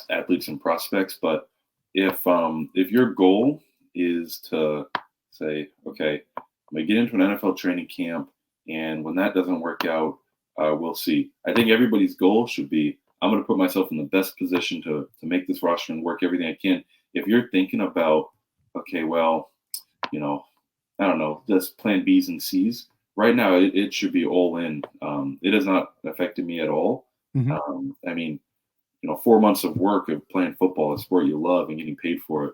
athletes and prospects, but if your goal is to say, okay, I'm gonna get into an NFL training camp, and when that doesn't work out, we'll see. I think everybody's goal should be, I'm gonna put myself in the best position to make this roster and work everything I can. If you're thinking about, okay, well, you know, I don't know, just plan B's and C's. Right now, it should be all in. It has not affected me at all. Mhm. I mean, 4 months of work of playing football, a sport you love, and getting paid for it.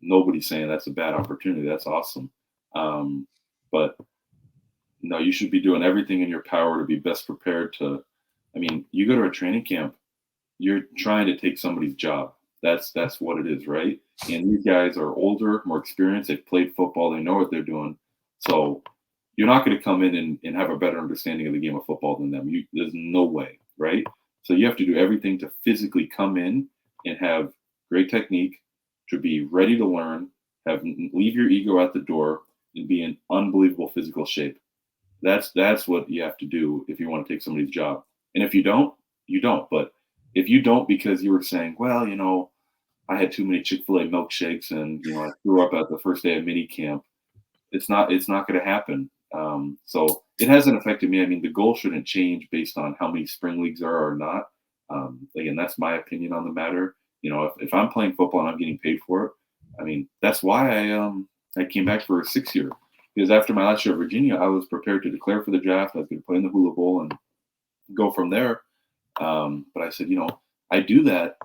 Nobody's saying that's a bad opportunity. That's awesome. But no, you should be doing everything in your power to be best prepared to. I mean, you go to a training camp, you're trying to take somebody's job. That's what it is, right? And these guys are older, more experienced. They've played football. They know what they're doing. So you're not going to come in and have a better understanding of the game of football than them. There's no way, right? So you have to do everything to physically come in and have great technique, to be ready to learn, leave your ego at the door, and be in unbelievable physical shape. That's what you have to do if you want to take somebody's job. And if you don't, you don't. But if you don't because you were saying, well, I had too many Chick-fil-A milkshakes and I threw up at the first day of mini camp, it's not going to happen. So it hasn't affected me. I mean, the goal shouldn't change based on how many spring leagues there are or not. Again, that's my opinion on the matter. If I'm playing football and I'm getting paid for it, I mean, that's why I came back for a 6 year, because after my last year at Virginia, I was prepared to declare for the draft. I was going to play in the Hula Bowl and go from there. But I said, I do that.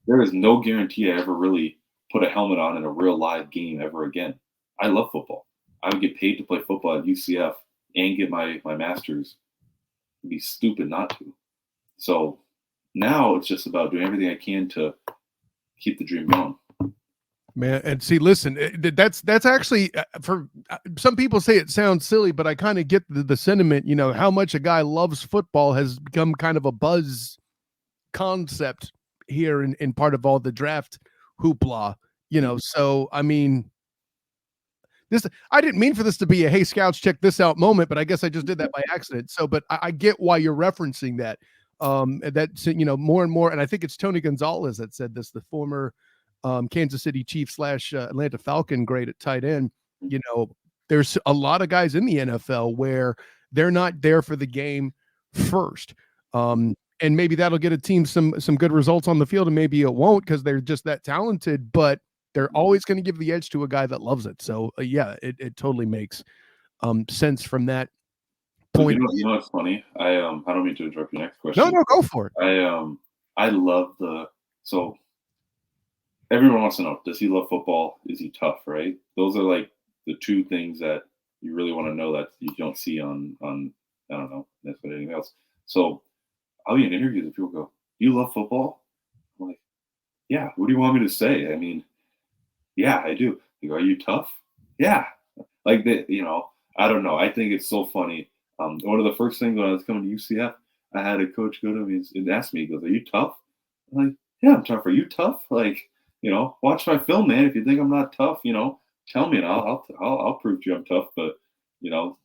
There is no guarantee I ever really put a helmet on in a real live game ever again. I love football. I would get paid to play football at UCF and get my master's. It'd be stupid not to. So now it's just about doing everything I can to keep the dream going. Man, and see, listen, that's actually for some people say it sounds silly, but I kind of get the sentiment. How much a guy loves football has become kind of a buzz concept here in part of all the draft hoopla. Mhm. So I mean, this I didn't mean for this to be a hey scouts check this out moment, but I guess I just did that by accident. So, but I get why you're referencing that. That's more and more, and I think it's Tony Gonzalez that said this, the former Kansas City Chief slash Atlanta Falcon great at tight end. You know, there's a lot of guys in the NFL where they're not there for the game first. And maybe that'll get a team some good results on the field, and maybe it won't because they're just that talented, but they're always going to give the edge to a guy that loves it. So yeah, it totally makes sense from that So point. what's funny? I don't mean to interrupt your next No, question. no, go for it. I love so everyone wants to know, does he love football? Is he tough, right? Those are like the two things that you really want to know that you don't see on I don't know, that's what anything else. So I'll be in interviews and people go, you love football? I'm like, yeah, what do you want me to say? I mean, yeah, I do. They go, are you tough? Yeah. Like I don't know. I think it's so funny. One of the first things when I was coming to UCF, I had a coach go to me and ask me, he goes, are you tough? I'm like, yeah, I'm tough. Are you tough? Like, watch my film, man. If you think I'm not tough, tell me and I'll prove to you I'm tough. But,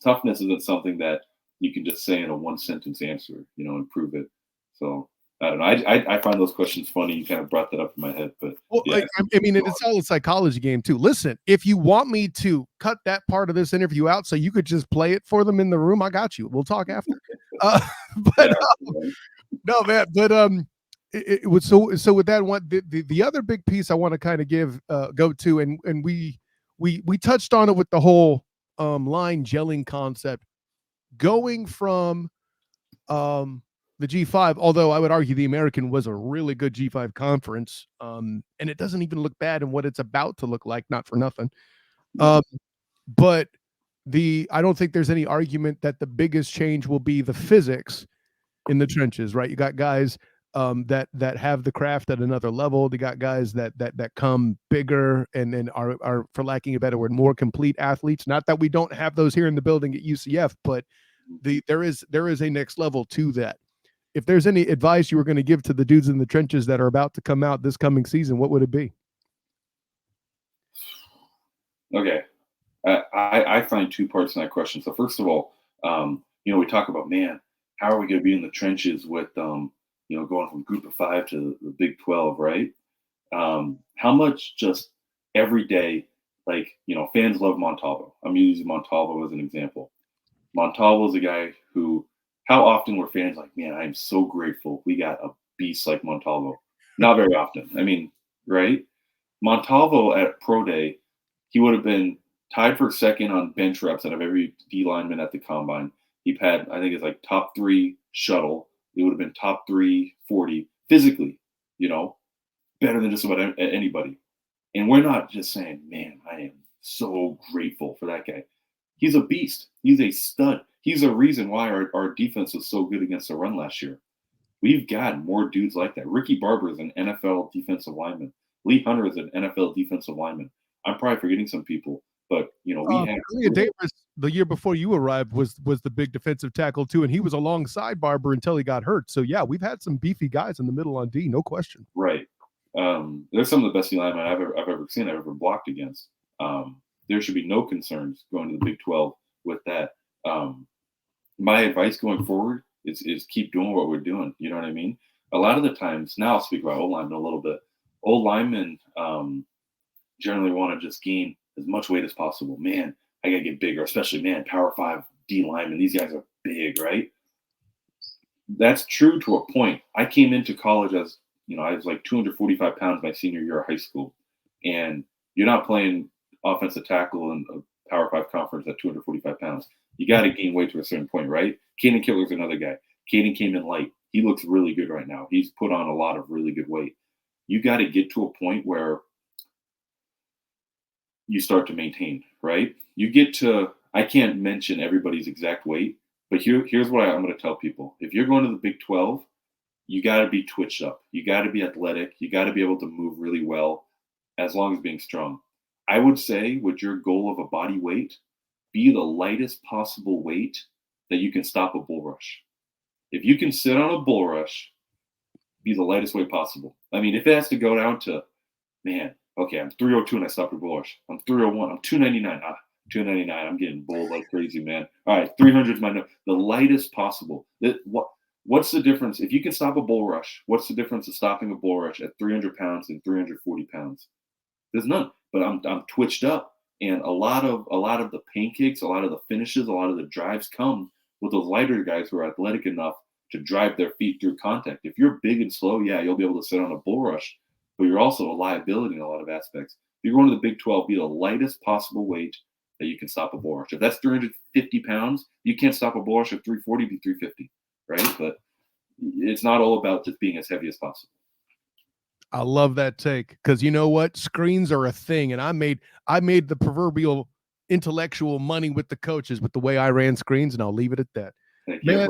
toughness isn't something that you can just say in a one sentence answer, and prove it. So I don't know. I find those questions funny. You kind of brought that up in my head, but Well, yeah. I mean, it's all a psychology game too. Listen, if you want me to cut that part of this interview out so you could just play it for them in the room, I got you. We'll talk after. Uh, but Yeah, right. no, man. But it was so with that one. The other big piece I want to kind of go to, and we touched on it with the whole line gelling concept going from the G5, although I would argue the American was a really good G5 conference, and it doesn't even look bad in what it's about to look like, not for nothing. No. Um, but I don't think there's any argument that the biggest change will be the physics in the trenches, right? You got guys that have the craft at another level. You got guys that come bigger and are, for lacking a better word, more complete athletes. Not that we don't have those here in the building at UCF, but there is a next level to that. If there's any advice you were going to give to the dudes in the trenches that are about to come out this coming season, what would it be? Okay. I find two parts in that question. So first of all, we talk about, man, how are we going to be in the trenches with, going from Group of Five to the Big 12, right? How much just every day, fans love Montalvo. I'm using Montalvo as an example. Montalvo is a guy who, how often were fans like, man, I am so grateful we got a beast like Montalvo? Not very often. I mean, right? Montalvo at Pro Day, he would have been tied for second on bench reps out of every D lineman at the combine. He had, I think it's like top 3 shuttle. It would have been top 3 40 physically, better than just about anybody. And we're not just saying, man, I am so grateful for that guy. He's a beast. He's a stud. He's a reason why our defense was so good against the run last year. We've got more dudes like that. Ricky Barber is an NFL defensive lineman. Lee Hunter is an NFL defensive lineman. I'm probably forgetting some people, but we have Davis the year before you arrived was the big defensive tackle too, and he was alongside Barber until he got hurt. So yeah, we've had some beefy guys in the middle on D, no question. Right. They're some of the best linemen I've ever seen, I've ever blocked against. There should be no concerns going to the Big 12 with that. My advice going forward is keep doing what we're doing. You know what I mean? A lot of the times, now I'll speak about O-linemen a little bit. O-linemen generally want to just gain as much weight as possible. Man, I got to get bigger, especially, man, Power 5 D linemen. These guys are big, right? That's true to a point. I came into college as, I was like 245 pounds my senior year of high school. And you're not playing offensive tackle in a Power 5 conference at 245 pounds. You got to gain weight to a certain point, right? Caden Killer's another guy. Caden came in light. He looks really good right now. He's put on a lot of really good weight. You got to get to a point where you start to maintain, right? You get to, I can't mention everybody's exact weight, but here's what I'm going to tell people. If you're going to the Big 12, you got to be twitched up. You got to be athletic. You got to be able to move really well, as long as being strong. I would say with your goal of a body weight, be the lightest possible weight that you can stop a bull rush. If you can sit on a bull rush, be the lightest weight possible. I mean, if it has to go down to, man, okay, I'm 302 and I stopped a bull rush. I'm 301. I'm 299. 299. I'm getting bulled like crazy, man. All right, 300 is my number. The lightest possible. What's the difference? If you can stop a bull rush, what's the difference of stopping a bull rush at 300 pounds and 340 pounds? There's none. But I'm twitched up, and a lot of the pancakes, a lot of the finishes, a lot of the drives come with those lighter guys who are athletic enough to drive their feet through contact. If you're big and slow, yeah, you'll be able to sit on a bull rush, but you're also a liability in a lot of aspects. If you're going to the Big 12, be the lightest possible weight that you can stop a bull rush. If that's 350 pounds, you can't stop a bull rush at 340, be 350, right? But it's not all about just being as heavy as possible. I love that take, because you know what? Screens are a thing, and I made the proverbial intellectual money with the coaches with the way I ran screens, and I'll leave it at that. Man,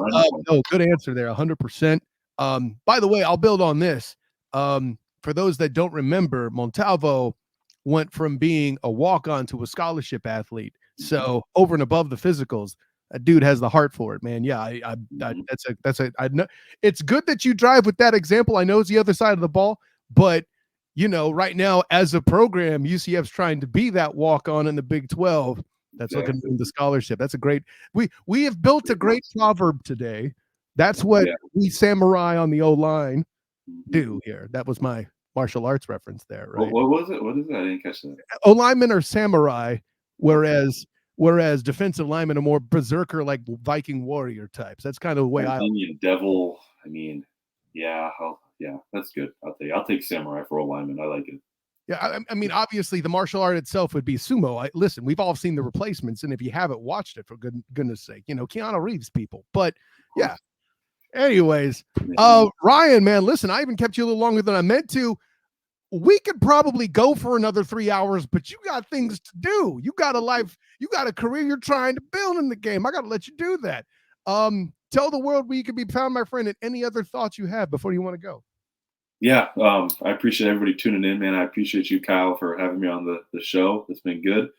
no, good answer there, 100%. By the way, I'll build on this. For those that don't remember, Montalvo went from being a walk-on to a scholarship athlete. So over and above the physicals, a dude has the heart for it, man. Yeah, I know it's good that you drive with that example. I know it's the other side of the ball, but right now as a program, UCF's trying to be that walk-on in the Big 12. That's looking in the scholarship. That's a great. We have built a great proverb today. That's what we samurai on the O-line do here. That was my martial arts reference there, right? What was it? What is that? I didn't catch that. O-linemen are samurai, whereas defensive linemen are more berserker, like Viking warrior types. That's kind of the way Indian devil. I mean, yeah, that's good. I'll take samurai for O-lineman. I like it. Yeah, I mean, obviously, the martial art itself would be sumo. Listen, we've all seen the replacements, and if you haven't watched it, for goodness sake, Keanu Reeves people. But Of yeah, course. anyways, Yeah. Ryan, man, listen, I even kept you a little longer than I meant to. We could probably go for another 3 hours, but you got things to do. You got a life, you got a career you're trying to build in the game. I got to let you do that. Tell the world where you can be found, my friend, and any other thoughts you have before you want to go. Yeah, I appreciate everybody tuning in, man. I appreciate you, Kyle, for having me on the show. It's been good.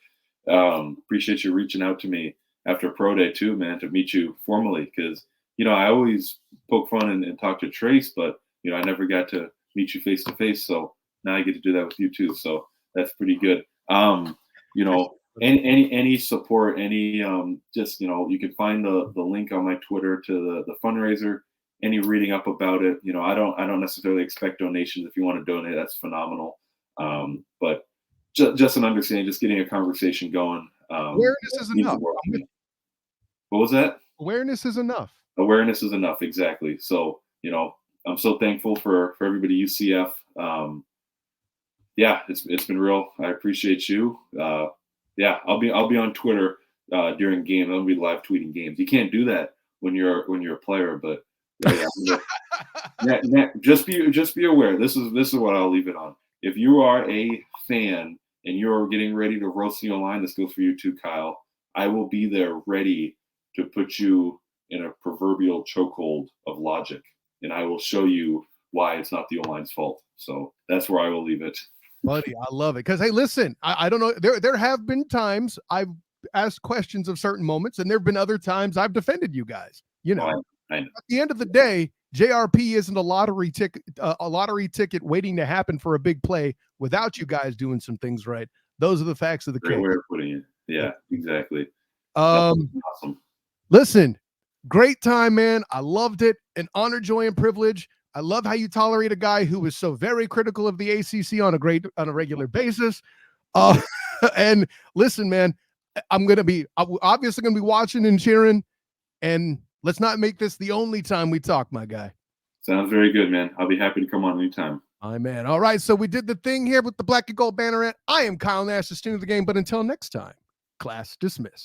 Appreciate you reaching out to me after pro day too, man, to meet you formally because I always poke fun and talk to Trace, but I never got to meet you face to face. So now I get to do that with you too. So that's pretty good. Any support, any just you can find the link on my Twitter to the fundraiser. Any reading up about it, I don't necessarily expect donations. If you want to donate, that's phenomenal. But just an understanding, just getting a conversation going. Awareness is Means the enough. world to me. What was that? Awareness is enough. Awareness is enough, exactly. So I'm so thankful for everybody at UCF. Yeah, it's been real. I appreciate you. Yeah, I'll be on Twitter during games. I'll be live tweeting games. You can't do that when you're a player, but yeah, just be aware. This is what I'll leave it on. If you are a fan and you're getting ready to roast me online, this goes for you too, Kyle. I will be there ready to put you in a proverbial chokehold of logic, and I will show you why it's not the O-line's fault. So that's where I will leave it. Buddy, I love it. Because hey, listen, I don't know. There have been times I've asked questions of certain moments, and there have been other times I've defended you guys. I know. At the end of the day, JRP isn't a lottery ticket waiting to happen for a big play without you guys doing some things right. Those are the facts of the Great case. way of putting it. Yeah, exactly. Awesome. Listen, great time, man. I loved it. An honor, joy, and privilege. I love how you tolerate a guy who is so very critical of the ACC on a regular basis. And listen, man, I'm obviously gonna be watching and cheering. And let's not make this the only time we talk, my guy. Sounds very good, man. I'll be happy to come on anytime. My man. All right, so we did the thing here with the black and gold banner. I am Kyle Nash, the student of the game. But until next time, class dismissed.